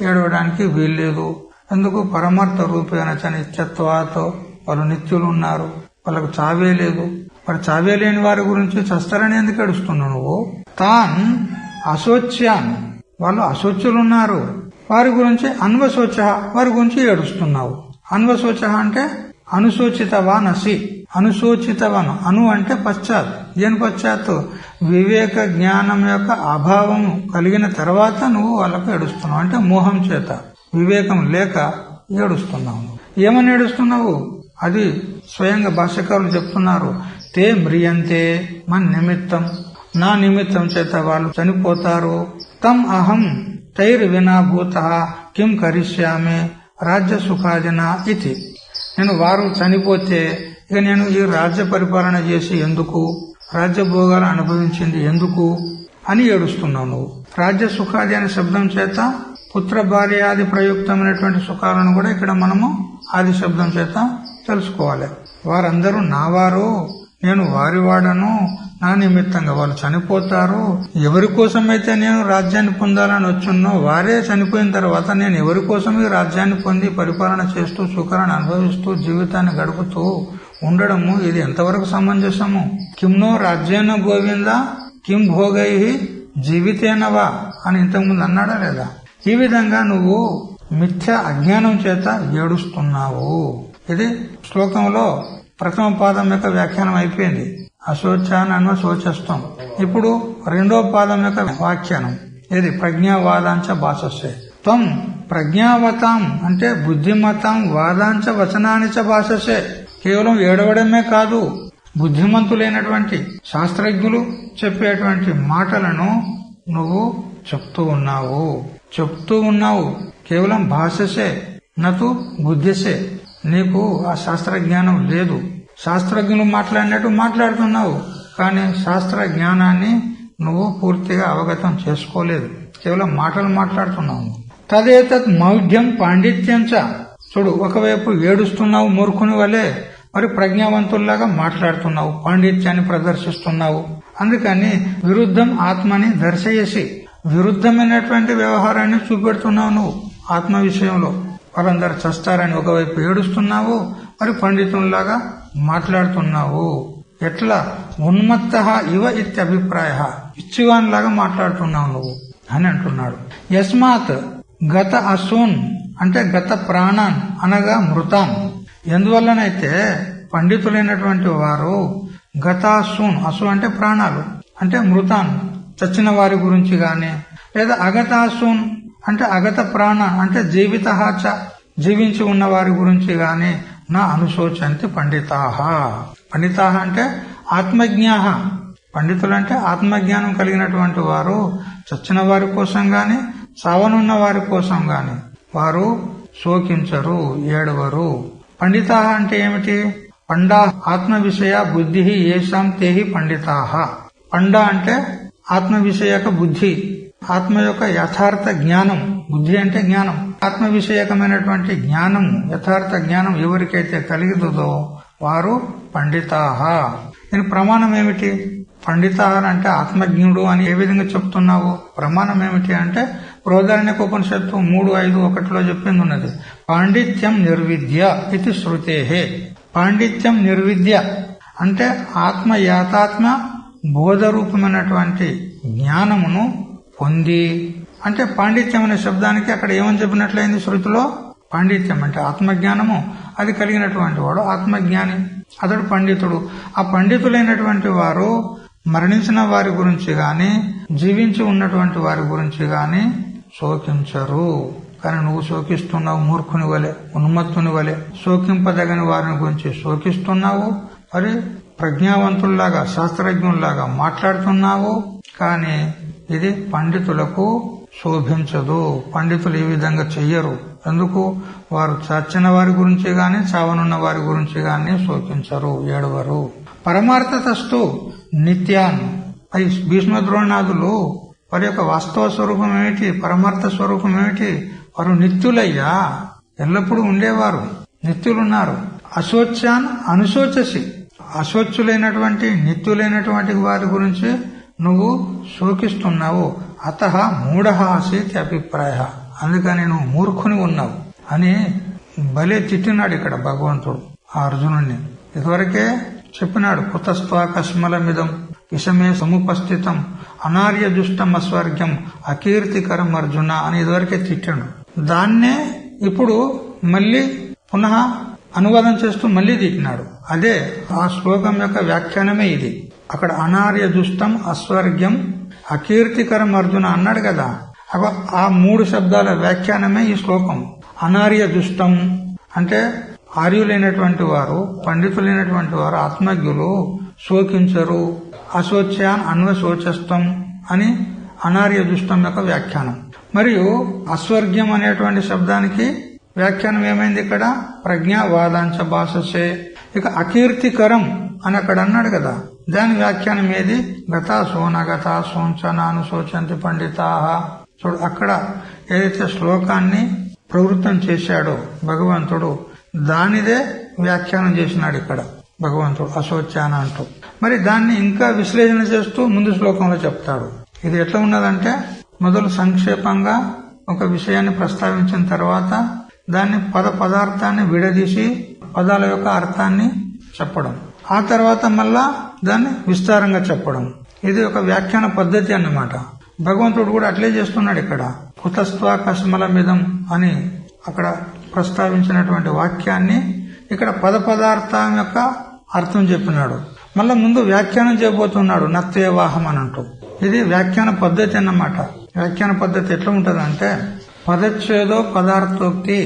ఏడవడానికి వీల్లేదు. ఎందుకు? పరమార్థ రూపేణ నిత్యత్వాత్, వాళ్ళు నిత్యులు ఉన్నారు, వాళ్ళకు చావే లేదు. మరి చావే లేని వారి గురించి చస్తారని ఎందుకు ఏడుస్తున్నావు నువ్వు? తాన్ అశోచ్యాన్, వాళ్ళు అశోచ్యులున్నారు, వారి గురించి అన్వశోచ, వారి గురించి ఏడుస్తున్నావు. అన్వశోచ అంటే అనుశోచితవానసి. అనుశోచితవన్ అను అంటే పశ్చాత్. దేని పశ్చాత్తు? వివేక జ్ఞానం యొక్క అభావం కలిగిన తర్వాత నువ్వు వాళ్ళకు ఏడుస్తున్నావు. అంటే మోహం చేత, వివేకం లేక ఏడుస్తున్నావు. ఏమని ఏడుస్తున్నావు? అది స్వయంగా భాష్యకారులు చెప్తున్నారు. తే మ్రియంతే మన్ నిమిత్తం, నా నిమిత్తం చేత వాళ్ళు చనిపోతారు. తం అహం తైర్ వినా భూత కిం కరిష్యామి రాజ్య సుఖాదిన ఇది. నేను వారు చనిపోతే ఇక నేను ఈ రాజ్య పరిపాలన చేసి ఎందుకు, రాజ్య భోగాలు అనుభవించింది ఎందుకు అని ఏడుస్తున్నావు నువ్వు. రాజ్య సుఖాది అనే శబ్దం చేత పుత్ర భార్యాది ప్రయుక్తమైనటువంటి సుఖాలను కూడా ఇక్కడ మనము ఆది శబ్దం చేత తెలుసుకోవాలి. వారందరూ నావారు, నేను వారి వాడను, నా నిమిత్తంగా వాళ్ళు చనిపోతారు. ఎవరి కోసమైతే నేను రాజ్యాన్ని పొందాలని వచ్చున్నో వారే చనిపోయిన తర్వాత నేను ఎవరి కోసం ఈ రాజ్యాన్ని పొంది పరిపాలన చేస్తూ సుఖాలను అనుభవిస్తూ జీవితాన్ని గడుపుతూ ఉండడము ఇది ఎంతవరకు సమంజసము? కిమ్నో రాజ్యేన గోవింద కిం భోగై జీవితేనవా అని ఇంతకుముందు అన్నాడా లేదా? ఈ విధంగా నువ్వు మిథ్య అజ్ఞానం చేత ఏడుస్తున్నావు. ఇది శ్లోకంలో ప్రథమ పాదం యొక్క వ్యాఖ్యానం అయిపోయింది. అశోచాన్ శోచస్తం. ఇప్పుడు రెండో పాదం యొక్క వ్యాఖ్యానం ఇది ప్రజ్ఞావాదాంచ భాషసే. త్వం ప్రజ్ఞావతాం అంటే బుద్ధిమతాం వాదాంచ వచనానిచ భాషసే. కేవలం ఏడవడమే కాదు, బుద్ధిమంతులైనటువంటి శాస్త్రజ్ఞులు చెప్పేటువంటి మాటలను నువ్వు చెప్తూ ఉన్నావు. కేవలం భాషసే నతు బుద్ధిసే. నీకు ఆ శాస్త్ర జ్ఞానం లేదు. శాస్త్రజ్ఞులు మాట్లాడినట్టు మాట్లాడుతున్నావు, కానీ శాస్త్ర జ్ఞానాన్ని నువ్వు పూర్తిగా అవగతం చేసుకోలేదు. కేవలం మాటలు మాట్లాడుతున్నావు. తదేతత్ మౌఢ్యం పాండిత్యంచ. చూడు, ఒకవైపు ఏడుస్తున్నావు మూర్ఖుని వలె, మరి ప్రజ్ఞావంతుల్లాగా మాట్లాడుతున్నావు, పాండిత్యాన్ని ప్రదర్శిస్తున్నావు. అందుకని విరుద్ధం ఆత్మని దర్శయసి, విరుద్ధమైనటువంటి వ్యవహారాన్ని చూపెడుతున్నావు నువ్వు ఆత్మ విషయంలో. వాళ్ళందరూ చస్తారని ఒకవైపు ఏడుస్తున్నావు, మరి పండితుల్లాగా మాట్లాడుతున్నావు. ఎట్లా? ఉన్మత్త ఇవ ఇత్యభిప్రాయ, పిచ్చివాన్ లాగా మాట్లాడుతున్నావు నువ్వు అని అంటున్నాడు. యస్మాత్ గత అసూన్ అంటే గత ప్రాణాన్ అనగా మృతాన్. ఎందువల్లనైతే పండితులైనటువంటి వారు గతాసూన్, అసు అంటే ప్రాణాలు, అంటే మృతాన్ చచ్చిన వారి గురించి గాని, లేదా అగతాసూన్ అంటే అగత ప్రాణ అంటే జీవితహాచ జీవించి ఉన్న వారి గురించి గాని నా అనుశోచంతి పండితాహ. పండితాహ అంటే ఆత్మజ్ఞాహ. పండితులంటే ఆత్మజ్ఞానం కలిగినటువంటి వారు చచ్చిన వారి కోసం గాని చావనున్న వారి కోసం గాని వారు శోకించరు, ఏడవరు. పండితాహ అంటే ఏమిటి? పండా ఆత్మ విషయ బుద్ధి ఏషాం తేహి పండితాహ. పండ అంటే ఆత్మ విషయక బుద్ధి, ఆత్మ యొక్క యథార్థ జ్ఞానం. బుద్ధి అంటే జ్ఞానం. ఆత్మ విషయకమైనటువంటి జ్ఞానం, యథార్థ జ్ఞానం ఎవరికైతే కలిగితుందో వారు పండితాహ. దీని ప్రమాణం ఏమిటి? పండితాహ అంటే ఆత్మజ్ఞుడు అని ఏ విధంగా చెప్తున్నావు? ప్రమాణం ఏమిటి అంటే బృహదారణ్యకోపనిషత్తు 3:5:1 చెప్పింది ఉన్నది. పాండిత్యం నిర్విద్య ఇది శృతేహే. పాండిత్యం నిర్విద్య అంటే ఆత్మ యాతాత్మ బోధరూపమైనటువంటి జ్ఞానమును పొంది, అంటే పాండిత్యం అనే శబ్దానికి అక్కడ ఏమని చెప్పినట్లయింది శృతిలో? పాండిత్యం అంటే ఆత్మజ్ఞానము, అది కలిగినటువంటి వాడు ఆత్మజ్ఞాని, అతడు పండితుడు. ఆ పండితులైనటువంటి వారు మరణించిన వారి గురించి గాని జీవించి ఉన్నటువంటి వారి గురించి గాని శోకించరు. కానీ నువ్వు శోకిస్తున్నావు మూర్ఖుని వలె, ఉన్మత్తుని వలె. శోకింపదగని వారిని గురించి శోకిస్తున్నావు, మరి ప్రజ్ఞావంతుల్లాగా శాస్త్రజ్ఞుల్లాగా మాట్లాడుతున్నావు. కానీ ఇది పండితులకు శోభించదు. పండితులు ఈ విధంగా చెయ్యరు. ఎందుకు? వారు చచ్చిన వారి గురించి గాని చావనున్న వారి గురించి గాని శోకించరు, ఏడవరు. పరమార్థతస్తు నిత్యాన్. అయి భీష్మ ద్రోణాదులు వారి యొక్క వాస్తవ స్వరూపం ఏమిటి? పరమార్థ స్వరూపం ఏమిటి? వారు నిత్యులయ్యా, ఎల్లప్పుడూ ఉండేవారు, నిత్యులున్నారు. అశోచ్యాన్ అనుశోచసి, అశోచ్యులైనటువంటి నిత్యులైనటువంటి వారి గురించి నువ్వు శోకిస్తున్నావు. అతః మూఢః ఆసీత్ అభిప్రాయ. అందుకని నువ్వు మూర్ఖుని ఉన్నావు అని భలే తిట్టినాడు ఇక్కడ భగవంతుడు ఆ అర్జునుడిని. ఇదివరకే చెప్పినాడు, కుతస్త్వాకస్మలమిదం విషమే సముపస్థితం అనార్య దుష్టం అస్వర్గ్యం అకీర్తికరం అర్జున అని ఇదివరకే తిట్టాడు. దాన్నే ఇప్పుడు మళ్ళీ పునః అనువాదం చేస్తూ మళ్లీ తిట్టినాడు. అదే ఆ శ్లోకం యొక్క వ్యాఖ్యానమే ఇది. అక్కడ అనార్య దుష్టం అస్వర్గ్యం అకీర్తికరం అర్జున అన్నాడు కదా, ఆ 3 శబ్దాల వ్యాఖ్యానమే ఈ శ్లోకం. అనార్య దుష్టం అంటే ఆర్యులైనటువంటి వారు, పండితులైనటువంటి వారు, ఆత్మజ్ఞులు శోకించరు. అశోచ్యాన్ అన్వశోచస్తం అని అనార్య దుష్టం యొక్క వ్యాఖ్యానం. మరియు అస్వర్గ్యం అనేటువంటి శబ్దానికి వ్యాఖ్యానం ఏమైంది ఇక్కడ? ప్రజ్ఞావాదాంచ భాషసే. ఇక అకీర్తికరం అని అక్కడ అన్నాడు కదా, దాని వ్యాఖ్యానం ఏది? గతాసోన గతాసోంచనాను శోచంతి పండితాహ. చూడు, అక్కడ ఏదైతే శ్లోకాన్ని ప్రవృత్తం చేశాడో భగవంతుడు, దానిదే వ్యాఖ్యానం చేసినాడు ఇక్కడ భగవంతుడు అశోచ్యాన అంటూ. మరి దాన్ని ఇంకా విశ్లేషణ చేస్తూ ముందు శ్లోకంలో చెప్తాడు. ఇది ఎట్లా ఉన్నదంటే, మొదలు సంక్షేపంగా ఒక విషయాన్ని ప్రస్తావించిన తర్వాత దాన్ని పదార్థాన్ని విడదీసి పదాల యొక్క అర్థాన్ని చెప్పడం, ఆ తర్వాత మళ్ళా దాన్ని విస్తారంగా చెప్పడం. ఇది ఒక వ్యాఖ్యాన పద్ధతి అన్నమాట. భగవంతుడు కూడా అట్లే చేస్తున్నాడు. ఇక్కడ కుతస్త్వ కస్మలమిదం అని అక్కడ ప్రస్తావించినటువంటి వాక్యాన్ని ఇక్కడ పదార్థం యొక్క అర్థం చెప్పినాడు. మళ్ళా ముందు వ్యాఖ్యానం చేయబోతున్నాడు నత్వేవాహం అని అంటూ. ఇది వ్యాఖ్యాన పద్ధతి అన్నమాట. వ్యాఖ్యాన పద్ధతి ఎట్లా ఉంటదంటే, పదచ్ఛేదో పదార్థోక్తి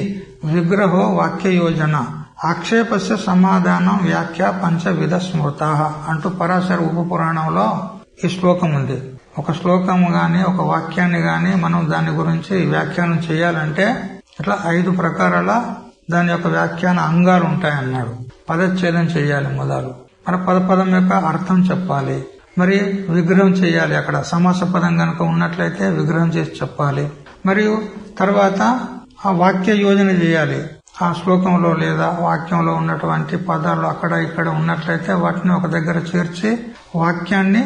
విగ్రహో వాక్య యోజన ఆక్షేపస్య సమాధానం వ్యాఖ్య పంచవిధ స్మృత అంటూ పరాశర ఉపపురాణంలో ఈ శ్లోకం ఉంది. ఒక శ్లోకము గాని ఒక వాక్యాన్ని గాని మనం దాని గురించి వ్యాఖ్యానం చేయాలంటే ఇట్లా 5 ప్రకారాల దాని యొక్క వ్యాఖ్యాన అంగాలు ఉంటాయన్నాడు. పదచ్ఛేదం చేయాలి మొదలు, మరి పదం యొక్క అర్థం చెప్పాలి, మరి విగ్రహం చేయాలి. అక్కడ సమాస పదం గనుక ఉన్నట్లయితే విగ్రహం చేసి చెప్పాలి. మరియు తర్వాత ఆ వాక్య యోజన చేయాలి. ఆ శ్లోకంలో లేదా వాక్యంలో ఉన్నటువంటి పదాలు అక్కడ ఇక్కడ ఉన్నట్లయితే వాటిని ఒక దగ్గర చేర్చి వాక్యాన్ని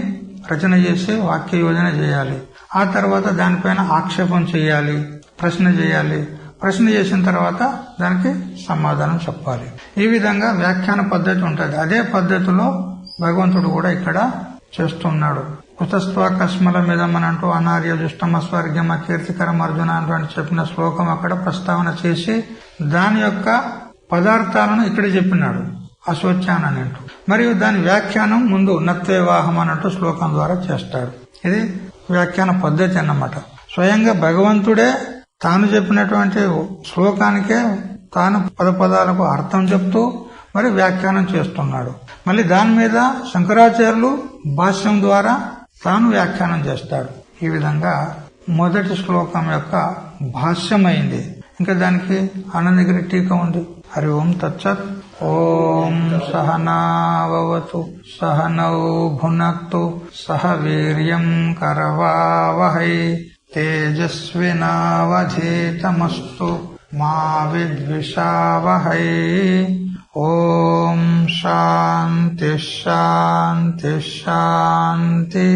రచన చేసి వాక్య యోజన చేయాలి. ఆ తర్వాత దానిపైన ఆక్షేపం చేయాలి, ప్రశ్న చేయాలి. ప్రశ్న చేసిన తర్వాత దానికి సమాధానం చెప్పాలి. ఈ విధంగా వ్యాఖ్యాన పద్ధతి ఉంటుంది. అదే పద్ధతిలో భగవంతుడు కూడా ఇక్కడ చేస్తున్నాడు. కుతస్త్వ కస్మల మీదమనంటూ అనార్య దుష్టమ స్వర్గమ కీర్తికరం అర్జున అంటూ చెప్పిన శ్లోకం అక్కడ ప్రస్తావన చేసి దాని యొక్క పదార్థాలను ఇక్కడ చెప్పినాడు అశోచ్యాన్ అని అంటూ. మరియు దాని వ్యాఖ్యానం ముందు నత్వేవాహం అన్నట్టు శ్లోకం ద్వారా చేస్తాడు. ఇది వ్యాఖ్యాన పద్ధతి అన్నమాట. స్వయంగా భగవంతుడే తాను చెప్పినటువంటి శ్లోకానికే తాను పదాలకు అర్థం చెప్తూ మరి వ్యాఖ్యానం చేస్తున్నాడు. మళ్ళీ దాని మీద శంకరాచార్యులు భాష్యం ద్వారా తాను వ్యాఖ్యానం చేస్తాడు. ఈ విధంగా మొదటి శ్లోకం యొక్క భాష్యం అయింది. ఇంకా దానికి ఆనందగిరి టీకా ఉంది. హరి ఓం తచ్చత్. ఓం సహనావతు సహనౌ భునక్తు సహ వీర్యం కరవావహై తేజస్వినావధీతమస్తు మా విద్విషావహై. ఓం శాంతి శాంతి శాంతి.